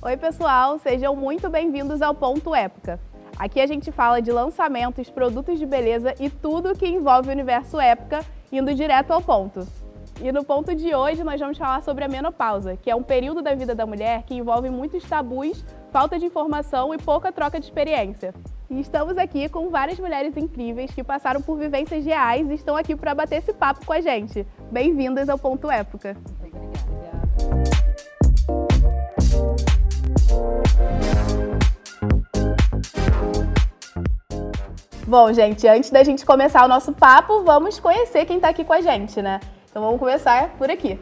Oi pessoal, sejam muito bem-vindos ao Ponto Época. Aqui a gente fala de lançamentos, produtos de beleza e tudo que envolve o universo época, indo direto ao ponto. E no ponto de hoje nós vamos falar sobre a menopausa, que é um período da vida da mulher que envolve muitos tabus, falta de informação e pouca troca de experiência. E estamos aqui com várias mulheres incríveis que passaram por vivências reais e estão aqui para bater esse papo com a gente. Bem-vindas ao Ponto Época. Bom, gente, antes da gente começar o nosso papo, vamos conhecer quem está aqui com a gente, né? Então vamos começar por aqui.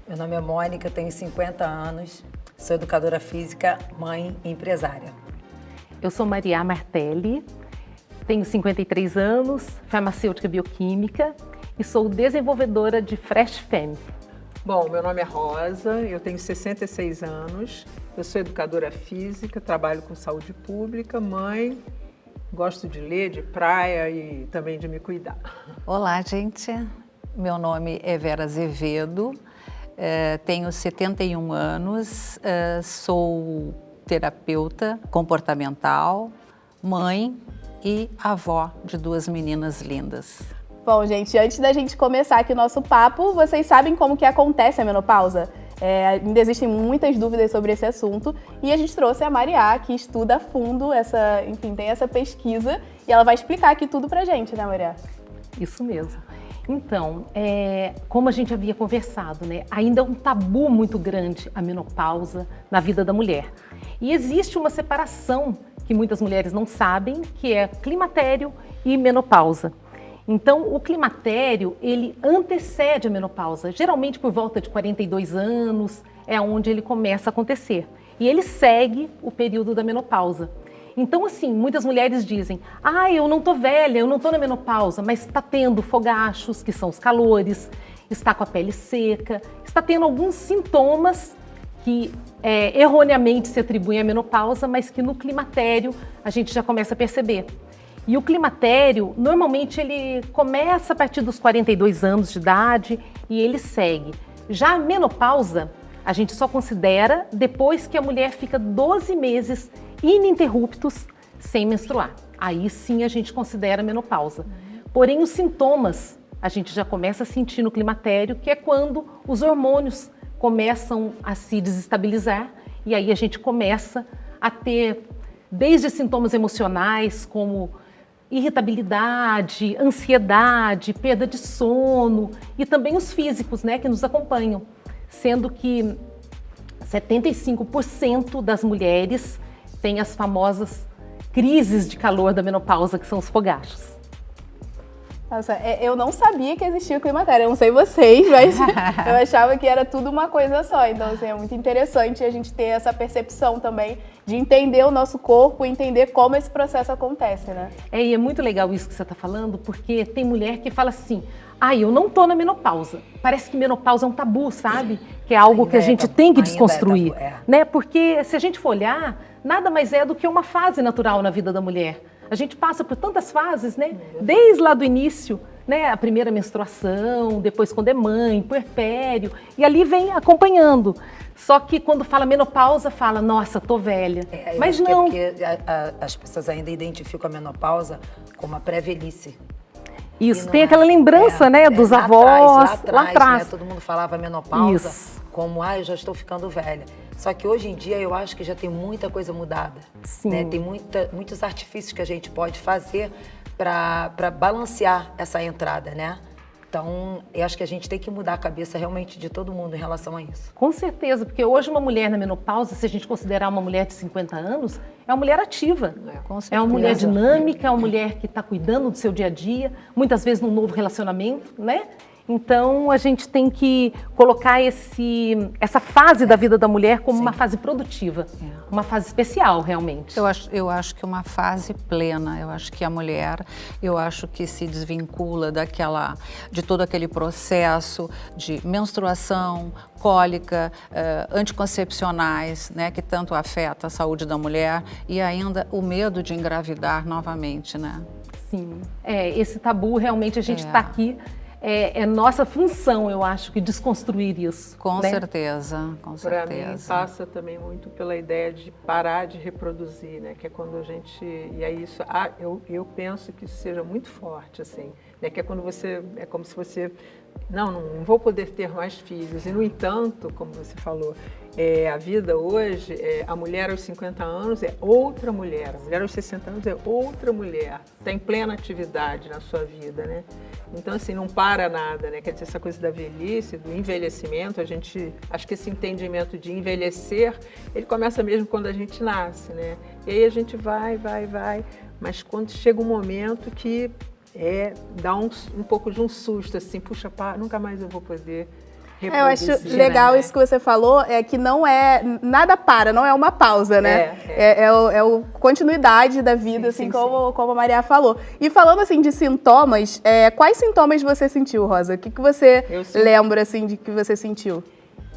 Meu nome é Mônica, tenho 50 anos, sou educadora física, mãe e empresária. Eu sou Maria Martelli, tenho 53 anos, farmacêutica bioquímica e sou desenvolvedora de Fresh Femme. Bom, meu nome é Rosa, eu tenho 66 anos, eu sou educadora física, trabalho com saúde pública, mãe, gosto de ler, de praia e também de me cuidar. Olá, gente. Meu nome é Vera Azevedo, tenho 71 anos, sou terapeuta comportamental, mãe e avó de duas meninas lindas. Bom, gente, antes da gente começar aqui o nosso papo, vocês sabem como que acontece a menopausa? Ainda existem muitas dúvidas sobre esse assunto e a gente trouxe a Maria, que estuda a fundo, tem essa pesquisa e ela vai explicar aqui tudo pra gente, né, Maria? Isso mesmo. Então, como a gente havia conversado, né, ainda é um tabu muito grande a menopausa na vida da mulher. E existe uma separação que muitas mulheres não sabem, que é climatério e menopausa. Então, o climatério, ele antecede a menopausa, geralmente por volta de 42 anos, é onde ele começa a acontecer. E ele segue o período da menopausa. Então, assim, muitas mulheres dizem, eu não tô velha, eu não tô na menopausa, mas está tendo fogachos, que são os calores, está com a pele seca, está tendo alguns sintomas que erroneamente se atribuem à menopausa, mas que no climatério a gente já começa a perceber. E o climatério, normalmente, ele começa a partir dos 42 anos de idade e ele segue. Já a menopausa, a gente só considera depois que a mulher fica 12 meses ininterruptos sem menstruar. Aí sim a gente considera menopausa. Porém, os sintomas a gente já começa a sentir no climatério, que é quando os hormônios começam a se desestabilizar e aí a gente começa a ter desde sintomas emocionais como irritabilidade, ansiedade, perda de sono e também os físicos, né, que nos acompanham, sendo que 75% das mulheres têm as famosas crises de calor da menopausa, que são os fogachos. Nossa, eu não sabia que existia o climatério, eu não sei vocês, mas eu achava que era tudo uma coisa só. Então, assim, é muito interessante a gente ter essa percepção também de entender o nosso corpo e entender como esse processo acontece, né? E é muito legal isso que você está falando, porque tem mulher que fala assim, eu não tô na menopausa. Parece que menopausa é um tabu, sabe? Que é algo que a gente tem que desconstruir, né? Porque se a gente for olhar, nada mais é do que uma fase natural na vida da mulher. A gente passa por tantas fases, né? Desde lá do início, né? A primeira menstruação, depois quando é mãe, puerpério, e ali vem acompanhando. Só que quando fala menopausa, fala, nossa, tô velha. Mas não. É porque as pessoas ainda identificam a menopausa como a pré-velhice. Isso, tem aquela lembrança, né, dos avós, lá atrás. Né, todo mundo falava menopausa como, eu já estou ficando velha. Só que hoje em dia eu acho que já tem muita coisa mudada. Sim. Né? Tem muitos artifícios que a gente pode fazer para balancear essa entrada, né? Então, eu acho que a gente tem que mudar a cabeça realmente de todo mundo em relação a isso. Com certeza, porque hoje uma mulher na menopausa, se a gente considerar uma mulher de 50 anos, é uma mulher ativa. É uma mulher dinâmica, é uma mulher que está cuidando do seu dia a dia, muitas vezes num novo relacionamento, né? Então, a gente tem que colocar essa fase da vida da mulher como uma fase produtiva, uma fase especial, realmente. Eu acho que uma fase plena. Eu acho que a mulher, que se desvincula de todo aquele processo de menstruação, cólica, anticoncepcionais, né, que tanto afeta a saúde da mulher e ainda o medo de engravidar novamente, né? Sim, esse tabu realmente a gente está aqui é nossa função, eu acho, que desconstruir isso. Com né? certeza, com Para mim, certeza. passa também muito pela ideia de parar de reproduzir, né? Que é quando a gente... E aí isso, eu penso que isso seja muito forte, assim. Né? Que é quando você... É como se você... Não vou poder ter mais filhos. E, no entanto, como você falou, a vida hoje, a mulher aos 50 anos é outra mulher. A mulher aos 60 anos é outra mulher. Está em plena atividade na sua vida, né? Então, assim, não para nada, né? Quer dizer, essa coisa da velhice, do envelhecimento, acho que esse entendimento de envelhecer, ele começa mesmo quando a gente nasce, né? E aí a gente vai, mas quando chega um momento que dá um pouco de um susto, assim, puxa, nunca mais eu vou poder reproduzir. Eu acho legal, né? isso que você falou, que não nada para, não é uma pausa, né? É continuidade da vida, Sim, assim, sim, como a Maria falou. E falando, assim, de sintomas, quais sintomas você sentiu, Rosa? O que você lembra, assim, de que você sentiu?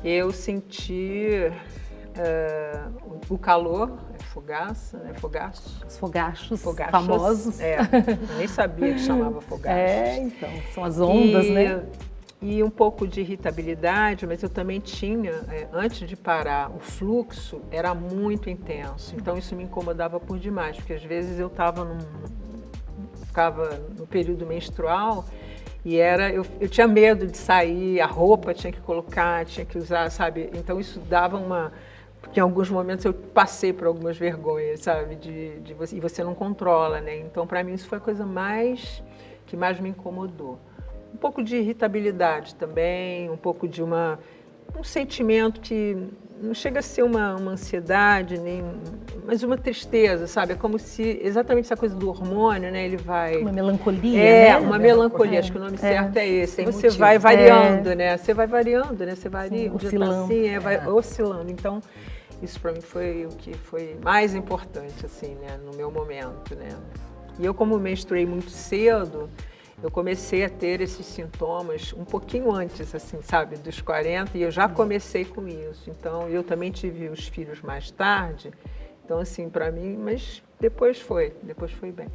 Eu senti o calor, fogaça, né? Os fogachos Fogachos, famosos. Eu nem sabia que chamava fogachos. Então, são as ondas, né? E um pouco de irritabilidade, mas eu também tinha, antes de parar, o fluxo era muito intenso. Então isso me incomodava por demais, porque às vezes eu ficava no período menstrual e eu tinha medo de sair, a roupa tinha que colocar, tinha que usar, sabe? Então isso dava porque em alguns momentos eu passei por algumas vergonhas, sabe? E você não controla, né? Então para mim isso foi a coisa que mais me incomodou. Um pouco de irritabilidade também, um pouco de um sentimento que não chega a ser uma ansiedade, mas uma tristeza, sabe? É como se, exatamente essa coisa do hormônio, né? Ele vai... Uma melancolia, né? Uma melancolia, acho que o nome certo é esse. Sem Você motivo. vai variando, né? Você vai variando, né? Você varia, Sim, um dia oscilando. tá assim, vai oscilando. Então, isso para mim foi o que foi mais importante, assim, né? No meu momento, né? E eu, como menstruei muito cedo, eu comecei a ter esses sintomas um pouquinho antes, assim, sabe, dos 40, e eu já comecei com isso. Então, eu também tive os filhos mais tarde. Então, assim, para mim, mas depois foi bem.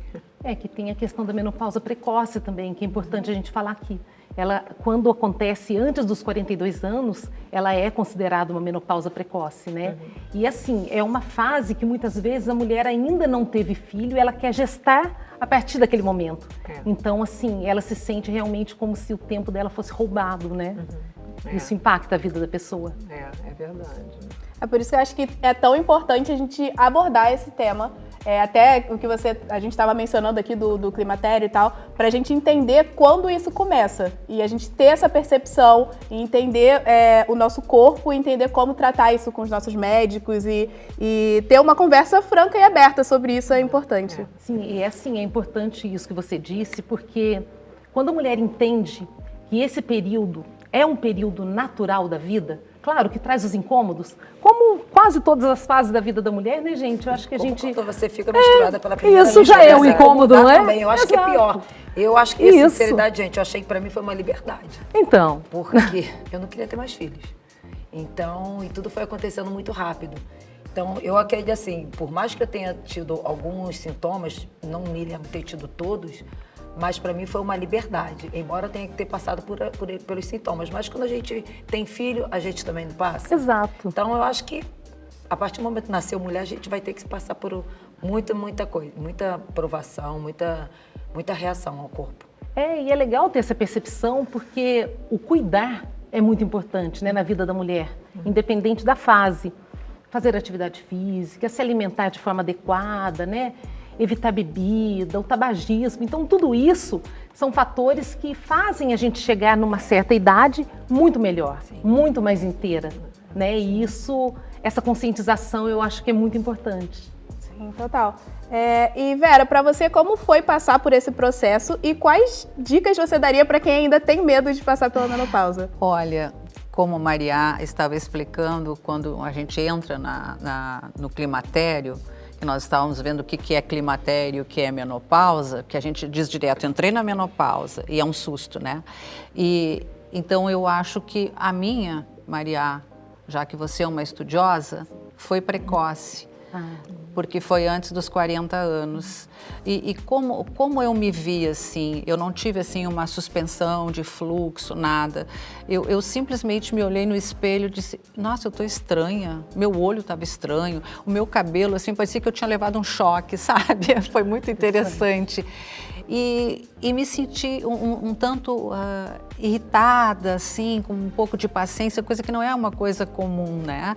Que tem a questão da menopausa precoce também, que é importante a gente falar aqui. Ela, quando acontece antes dos 42 anos, ela é considerada uma menopausa precoce, né? E assim, é uma fase que muitas vezes a mulher ainda não teve filho, ela quer gestar a partir daquele momento. Então, assim, ela se sente realmente como se o tempo dela fosse roubado, né? Isso impacta a vida da pessoa. É verdade. É por isso que eu acho que é tão importante a gente abordar esse tema, até o que a gente estava mencionando aqui do climatério e tal, para a gente entender quando isso começa. E a gente ter essa percepção e entender o nosso corpo, entender como tratar isso com os nossos médicos e ter uma conversa franca e aberta sobre isso é importante. Sim, e é importante isso que você disse, porque quando a mulher entende que esse período é um período natural da vida, claro que traz os incômodos, como quase todas as fases da vida da mulher, né, gente? Eu acho que a gente... Quando você fica menstruada pela primeira vez... Isso já é um incômodo, não é? Também. Eu acho que é pior. Eu acho que, sinceridade, gente, eu achei que pra mim foi uma liberdade. Então. Porque eu não queria ter mais filhos. Então, e tudo foi acontecendo muito rápido. Então, eu acredito assim, por mais que eu tenha tido alguns sintomas, não me lembro de ter tido todos, mas para mim foi uma liberdade, embora eu tenha que ter passado pelos sintomas. Mas quando a gente tem filho, a gente também não passa. Exato. Então eu acho que a partir do momento que nasceu mulher, a gente vai ter que passar por muita coisa, muita provação, muita reação ao corpo. E é legal ter essa percepção, porque o cuidar é muito importante, né, na vida da mulher, independente da fase. Fazer atividade física, se alimentar de forma adequada, né? Evitar bebida, o tabagismo. Então, tudo isso são fatores que fazem a gente chegar numa certa idade muito melhor, muito mais inteira, né? E essa conscientização eu acho que é muito importante. Sim, total. E Vera, para você, como foi passar por esse processo e quais dicas você daria para quem ainda tem medo de passar pela menopausa? Olha, como a Maria estava explicando, quando a gente entra no climatério, que nós estávamos vendo o que é climatério, o que é menopausa, que a gente diz direto, entrei na menopausa, e é um susto, né? E então eu acho que a minha, Maria, já que você é uma estudiosa, foi precoce. Porque foi antes dos 40 anos. E como eu me vi assim, eu não tive assim uma suspensão de fluxo, nada. Eu simplesmente me olhei no espelho e disse, nossa, eu estou estranha, meu olho estava estranho, o meu cabelo, assim, parecia que eu tinha levado um choque, sabe? Foi muito interessante. E me senti um tanto irritada, assim, com um pouco de paciência, coisa que não é uma coisa comum, né?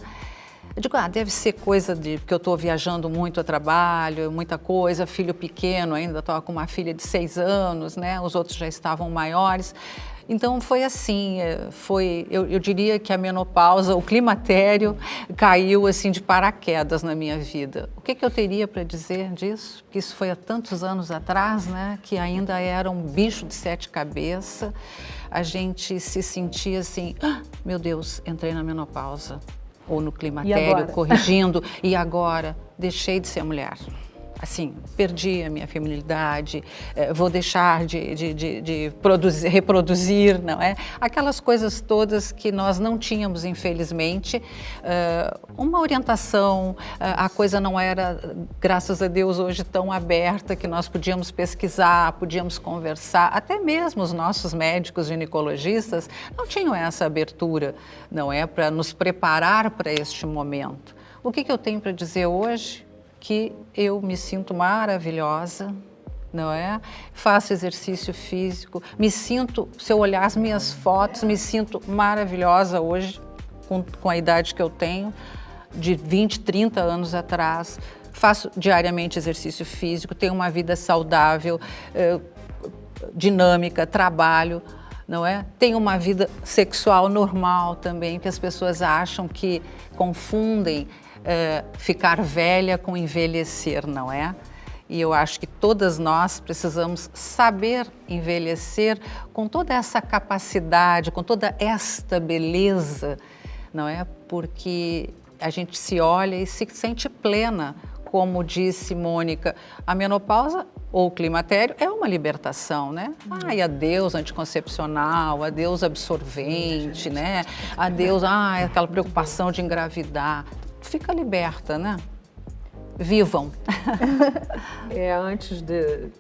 Eu digo, deve ser coisa de que eu estou viajando muito a trabalho, muita coisa, filho pequeno, ainda estava com uma filha de 6 anos, né? Os outros já estavam maiores. Então foi assim, eu diria que a menopausa, o climatério caiu assim de paraquedas na minha vida. O que eu teria para dizer disso? Porque isso foi há tantos anos atrás, né? Que ainda era um bicho de 7 cabeças. A gente se sentia assim, meu Deus, entrei na menopausa. Ou no climatério, corrigindo, e agora deixei de ser mulher. Assim, perdi a minha feminilidade, vou deixar de reproduzir, não é? Aquelas coisas todas que nós não tínhamos, infelizmente. Uma orientação, a coisa não era, graças a Deus, hoje tão aberta que nós podíamos pesquisar, podíamos conversar. Até mesmo os nossos médicos ginecologistas não tinham essa abertura, não é? Para nos preparar para este momento. O que eu tenho para dizer hoje? Que eu me sinto maravilhosa, não é? Faço exercício físico, me sinto, se eu olhar as minhas fotos, me sinto maravilhosa hoje, com a idade que eu tenho, de 20, 30 anos atrás. Faço diariamente exercício físico, tenho uma vida saudável, dinâmica, trabalho, não é? Tenho uma vida sexual normal também, que as pessoas acham que confundem ficar velha com envelhecer, não é? E eu acho que todas nós precisamos saber envelhecer com toda essa capacidade, com toda esta beleza, não é? Porque a gente se olha e se sente plena, como disse Mônica, a menopausa ou o climatério é uma libertação, né? Ai, adeus anticoncepcional, adeus absorvente, né? Adeus, aquela preocupação de engravidar. Fica liberta, né? Vivam. Antes de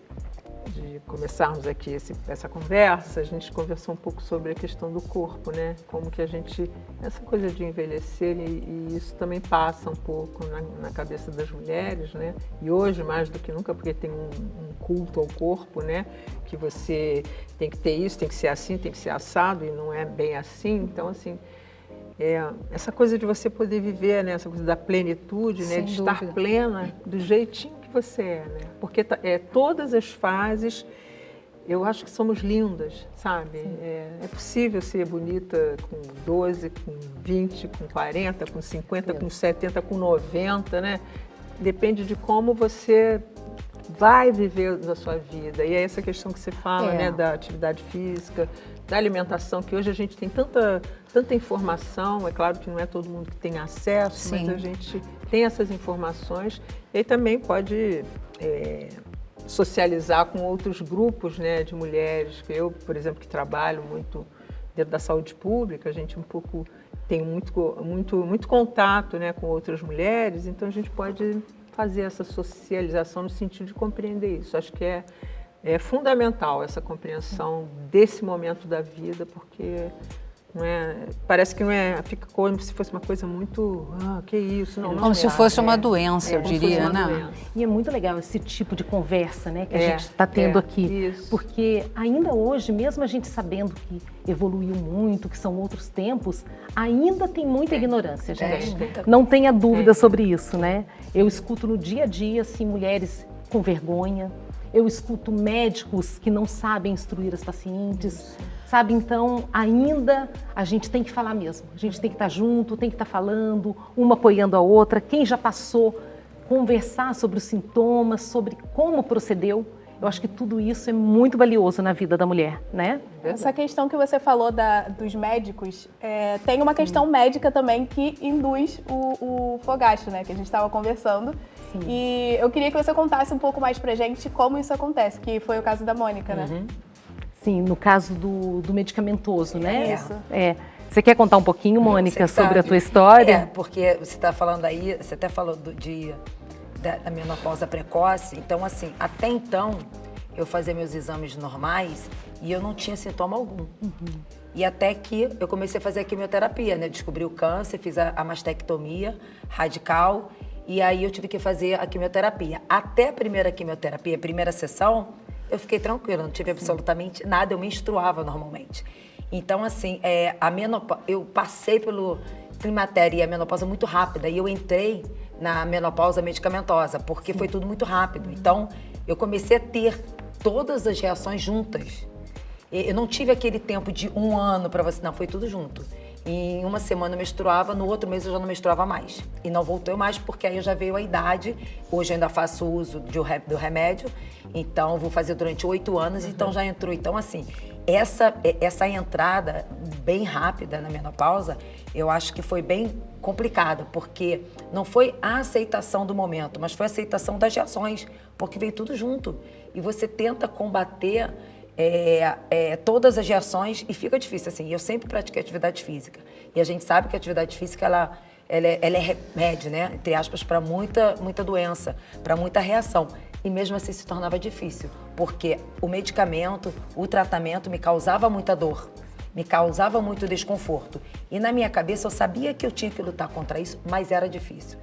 começarmos aqui essa conversa, a gente conversou um pouco sobre a questão do corpo, né? Como que a gente, essa coisa de envelhecer, e isso também passa um pouco na cabeça das mulheres, né? E hoje, mais do que nunca, porque tem um culto ao corpo, né? Que você tem que ter isso, tem que ser assim, tem que ser assado, e não é bem assim. Então, assim, essa coisa de você poder viver, né? Essa coisa da plenitude, né? De estar plena do jeitinho que você é, né? Porque todas as fases, eu acho que somos lindas, sabe? É possível ser bonita com 12, com 20, com 40, com 50, com 70, com 90, né? Depende de como você vai viver na sua vida. E é essa questão que você fala, né? Da atividade física, da alimentação, que hoje a gente tem tanta informação, é claro que não é todo mundo que tem acesso, mas a gente tem essas informações e também pode socializar com outros grupos, né, de mulheres. Eu, por exemplo, que trabalho muito dentro da saúde pública, a gente tem muito contato, né, com outras mulheres, então a gente pode fazer essa socialização no sentido de compreender isso. Acho que é fundamental essa compreensão desse momento da vida, porque parece que fica como se fosse uma coisa muito, que isso, não como se fosse uma doença, eu diria, né? E é muito legal esse tipo de conversa, né, que a gente está tendo aqui, isso. Porque ainda hoje, mesmo a gente sabendo que evoluiu muito, que são outros tempos, ainda tem muita ignorância, gente. Não tenha dúvida sobre isso, né? Eu escuto no dia a dia, assim, mulheres com vergonha. Eu escuto médicos que não sabem instruir as pacientes, sabe? Então, ainda a gente tem que falar mesmo. A gente tem que estar junto, tem que estar falando, uma apoiando a outra. Quem já passou, conversar sobre os sintomas, sobre como procedeu. Eu acho que tudo isso é muito valioso na vida da mulher, né? Essa questão que você falou dos médicos, tem uma questão médica também que induz o fogacho, né? Que a gente estava conversando. Sim. E eu queria que você contasse um pouco mais pra gente como isso acontece, que foi o caso da Mônica, né? Sim, no caso do medicamentoso, né? Isso. Você quer contar um pouquinho, Mônica, Você sobre a sabe. tua história? Porque você está falando aí, você até falou da menopausa precoce. Então, assim, até então, eu fazia meus exames normais e eu não tinha sintoma algum. E até que eu comecei a fazer a quimioterapia, né? Descobri o câncer, fiz a mastectomia radical e aí eu tive que fazer a quimioterapia. Até a primeira quimioterapia, a primeira sessão, eu fiquei tranquila, não tive absolutamente nada, eu menstruava normalmente. Então, assim, eu passei pelo climatério e a menopausa muito rápida e eu entrei na menopausa medicamentosa, porque foi tudo muito rápido. Então, eu comecei a ter todas as reações juntas. Eu não tive aquele tempo de 1 ano para você, não, foi tudo junto. Em uma semana eu menstruava, no outro mês eu já não menstruava mais. E não voltou mais porque aí já veio a idade. Hoje eu ainda faço uso do remédio, então vou fazer durante 8 anos, então já entrou. Então, assim, essa entrada bem rápida na menopausa, eu acho que foi bem complicado, porque não foi a aceitação do momento, mas foi a aceitação das reações, porque veio tudo junto. E você tenta combater todas as reações e fica difícil. Assim, eu sempre pratiquei atividade física. E a gente sabe que a atividade física, ela é remédio, né? Entre aspas, para muita doença, para muita reação. E mesmo assim se tornava difícil, porque o medicamento, o tratamento me causava muita dor, me causava muito desconforto. E na minha cabeça eu sabia que eu tinha que lutar contra isso, mas era difícil.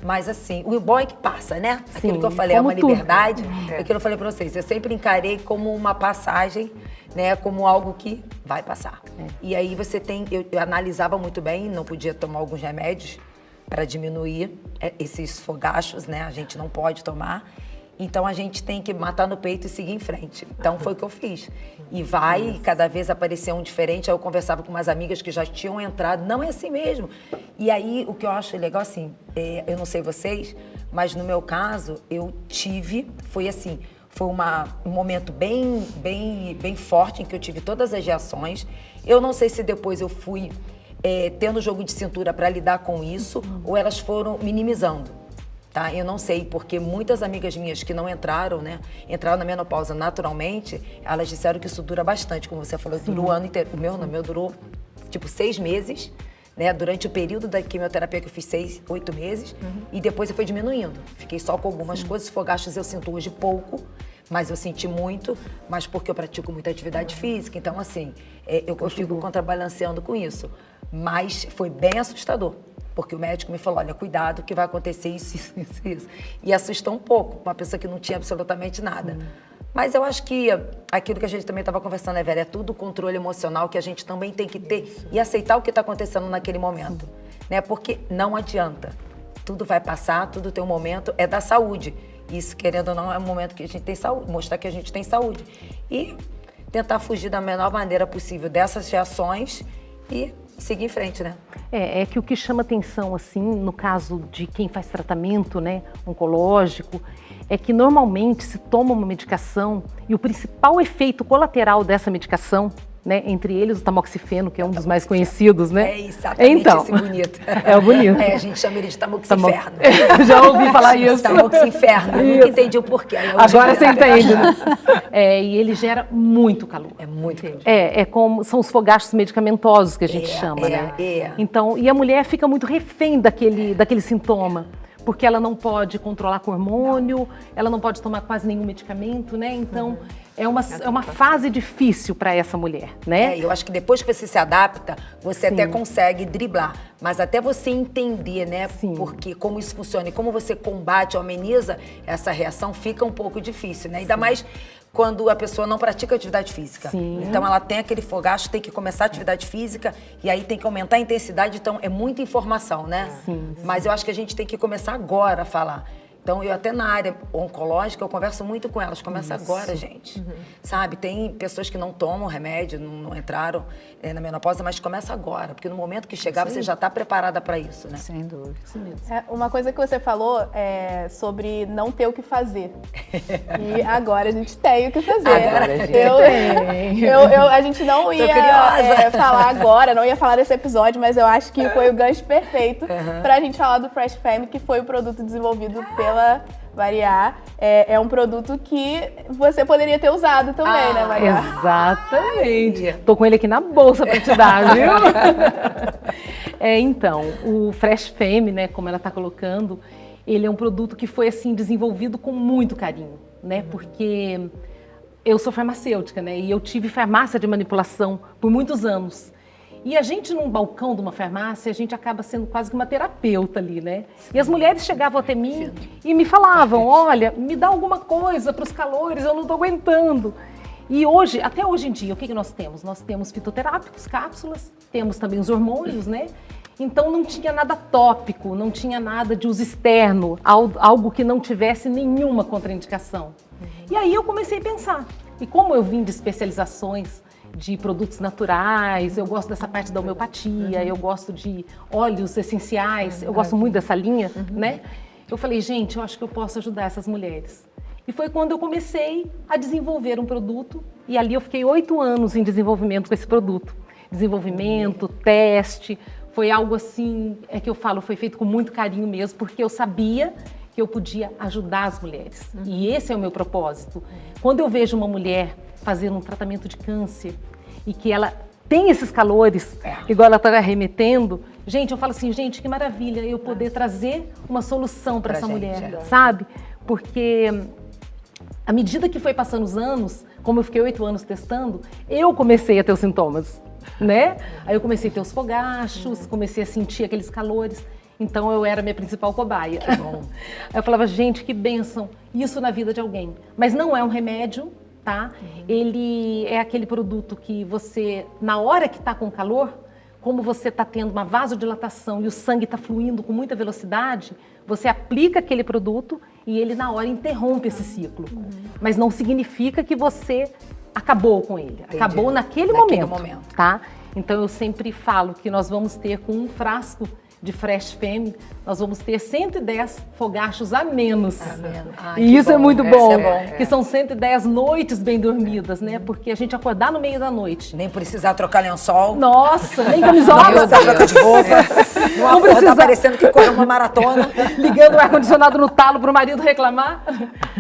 Mas assim, o bom é que passa, né? Sim, aquilo que eu falei é uma como tudo. liberdade. Aquilo que eu falei para vocês, eu sempre encarei como uma passagem, né? Como algo que vai passar. E aí eu analisava muito bem, não podia tomar alguns remédios para diminuir esses fogachos, né? A gente não pode tomar. Então, a gente tem que matar no peito e seguir em frente. Então, foi o que eu fiz. E cada vez aparecer um diferente. Aí eu conversava com umas amigas que já tinham entrado. Não é assim mesmo. E aí, o que eu acho legal, assim, eu não sei vocês, mas no meu caso, foi assim, foi um momento bem forte em que eu tive todas as reações. Eu não sei se depois eu fui tendo jogo de cintura para lidar com isso, ou elas foram minimizando. Tá? Eu não sei, porque muitas amigas minhas que não entraram, né? Entraram na menopausa naturalmente, elas disseram que isso dura bastante, como você falou, dura o ano inteiro. O meu durou, tipo, 6 meses, né? Durante o período da quimioterapia que eu fiz 8 meses, e depois eu fui diminuindo. Fiquei só com algumas coisas, fogachos eu sinto hoje pouco, mas eu senti muito, mas porque eu pratico muita atividade física, então assim, eu fico contrabalanceando com isso. Mas foi bem assustador. Porque o médico me falou, olha, cuidado que vai acontecer isso. E assustou um pouco, uma pessoa que não tinha absolutamente nada. Mas eu acho que aquilo que a gente também estava conversando, né, Vera, é tudo controle emocional que a gente também tem que ter e aceitar o que está acontecendo naquele momento. Né? Porque não adianta. Tudo vai passar, tudo tem um momento, é da saúde. Isso, querendo ou não, é um momento que a gente tem saúde, mostrar que a gente tem saúde. E tentar fugir da menor maneira possível dessas reações e seguir em frente, né? É que o que chama atenção, assim, no caso de quem faz tratamento, né, oncológico, é que normalmente se toma uma medicação e o principal efeito colateral dessa medicação, né, entre eles o tamoxifeno, que é um dos mais conhecidos, né? É exatamente esse bonito. É o bonito. A gente chama ele de tamoxinferno. Já ouvi falar isso. Tamoxinferno. Eu nunca entendi o porquê. Agora você entende, né? E ele gera muito calor. É muito calor. São os fogachos medicamentosos que a gente chama, né? Então, e a mulher fica muito refém daquele sintoma. Porque ela não pode controlar com hormônio, ela não pode tomar quase nenhum medicamento, né? Então, é uma fase difícil para essa mulher, né? Eu acho que depois que você se adapta, você até consegue driblar. Mas até você entender, né? Porque como isso funciona e como você combate, ameniza essa reação, fica um pouco difícil, né? Ainda mais quando a pessoa não pratica atividade física. Então, ela tem aquele fogacho, tem que começar a atividade física e aí tem que aumentar a intensidade. Então, é muita informação, né? Mas eu acho que a gente tem que começar agora a falar. Então, eu até na área oncológica, eu converso muito com elas. Começa agora, gente. Sabe? Tem pessoas que não tomam remédio, não entraram na menopausa, mas começa agora. Porque no momento que chegar, você já está preparada para isso, né? Sem dúvida. Uma coisa que você falou é sobre não ter o que fazer. E agora a gente tem o que fazer. Agora a gente não ia falar agora, não ia falar desse episódio, mas eu acho que foi o gancho perfeito para a gente falar do Fresh Family, que foi o produto desenvolvido pela cabelo variar. É um produto que você poderia ter usado também, né, Maria? Exatamente. Tô com ele aqui na bolsa para te dar, viu? Então, o Fresh Femme, né, como ela está colocando, ele é um produto que foi assim desenvolvido com muito carinho, né? Porque eu sou farmacêutica, né? E eu tive farmácia de manipulação por muitos anos. E a gente, num balcão de uma farmácia, a gente acaba sendo quase que uma terapeuta ali, né? E as mulheres chegavam até mim e me falavam, olha, me dá alguma coisa para os calores, eu não estou aguentando. E hoje, até hoje em dia, o que nós temos? Nós temos fitoterápicos, cápsulas, temos também os hormônios, né? Então não tinha nada tópico, não tinha nada de uso externo, algo que não tivesse nenhuma contraindicação. E aí eu comecei a pensar, e como eu vim de especializações de produtos naturais, eu gosto dessa parte da homeopatia, eu gosto de óleos essenciais, eu gosto muito dessa linha, né? Eu falei, gente, eu acho que eu posso ajudar essas mulheres. E foi quando eu comecei a desenvolver um produto, e ali eu fiquei 8 anos em desenvolvimento com esse produto. Desenvolvimento, teste, foi algo assim, que eu falo, foi feito com muito carinho mesmo, porque eu sabia que eu podia ajudar as mulheres. E esse é o meu propósito. Quando eu vejo uma mulher fazendo um tratamento de câncer e que ela tem esses calores, igual ela está remetendo, gente, eu falo assim, gente, que maravilha eu poder trazer uma solução para essa mulher, sabe? Porque à medida que foi passando os anos, como eu fiquei 8 anos testando, eu comecei a ter os sintomas, né? Aí eu comecei a ter os fogachos, comecei a sentir aqueles calores. Então eu era a minha principal cobaia. Que bom. Aí eu falava, gente, que bênção, isso na vida de alguém. Mas não é um remédio, tá? Ele é aquele produto que você, na hora que está com calor, como você está tendo uma vasodilatação e o sangue está fluindo com muita velocidade, você aplica aquele produto e ele na hora interrompe esse ciclo. Mas não significa que você acabou com ele. Entendi. Acabou naquele momento, tá? Então eu sempre falo que nós vamos ter com um frasco de Fresh Femme, nós vamos ter 110 fogachos a menos. E isso é muito bom, que são 110 noites bem dormidas, né? Porque a gente acordar no meio da noite. Nem precisar trocar lençol. Nossa, nem camisola. Troca de roupa. Não precisa parecendo que corre uma maratona. Ligando o ar-condicionado no talo para o marido reclamar.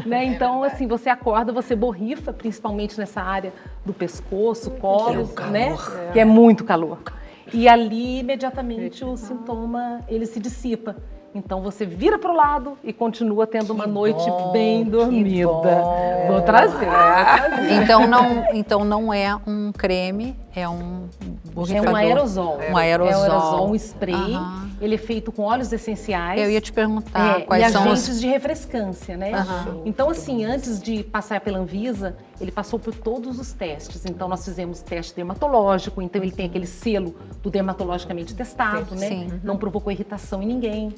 Né? Então, assim, você acorda, você borrifa, principalmente nessa área do pescoço, colo, né? Que é muito calor. E ali, imediatamente, o sintoma, ele se dissipa. Então, você vira para o lado e continua tendo uma noite bem dormida. Vou trazer. Então, não é um creme, é um borrifador. É um aerosol. Um aerosol. Um spray. Ele é feito com óleos essenciais. Eu ia te perguntar quais são os... agentes de refrescância, né? Então, assim, antes de passar pela Anvisa, ele passou por todos os testes. Então, nós fizemos teste dermatológico, então ele tem aquele selo do dermatologicamente testado, né? Sim. Não provocou irritação em ninguém.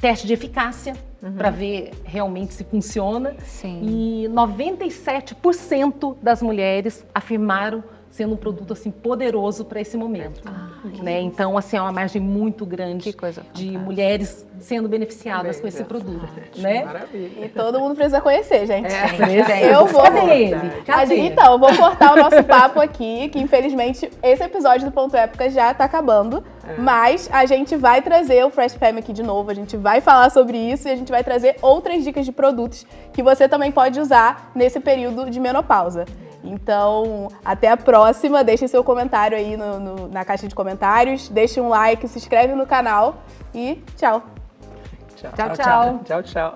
Teste de eficácia, para ver realmente se funciona. Sim. E 97% das mulheres afirmaram sendo um produto assim poderoso para esse momento, né? Então, assim, é uma margem muito grande de mulheres sendo beneficiadas com esse produto, né? Maravilha. E todo mundo precisa conhecer, gente. Eu vou nele. Então, eu vou cortar o nosso papo aqui, que infelizmente esse episódio do Ponto Época já tá acabando, mas a gente vai trazer o Fresh Femme aqui de novo, a gente vai falar sobre isso e a gente vai trazer outras dicas de produtos que você também pode usar nesse período de menopausa. Então, até a próxima. Deixe seu comentário aí na caixa de comentários. Deixe um like, se inscreve no canal e tchau. Tchau. Tchau, tchau.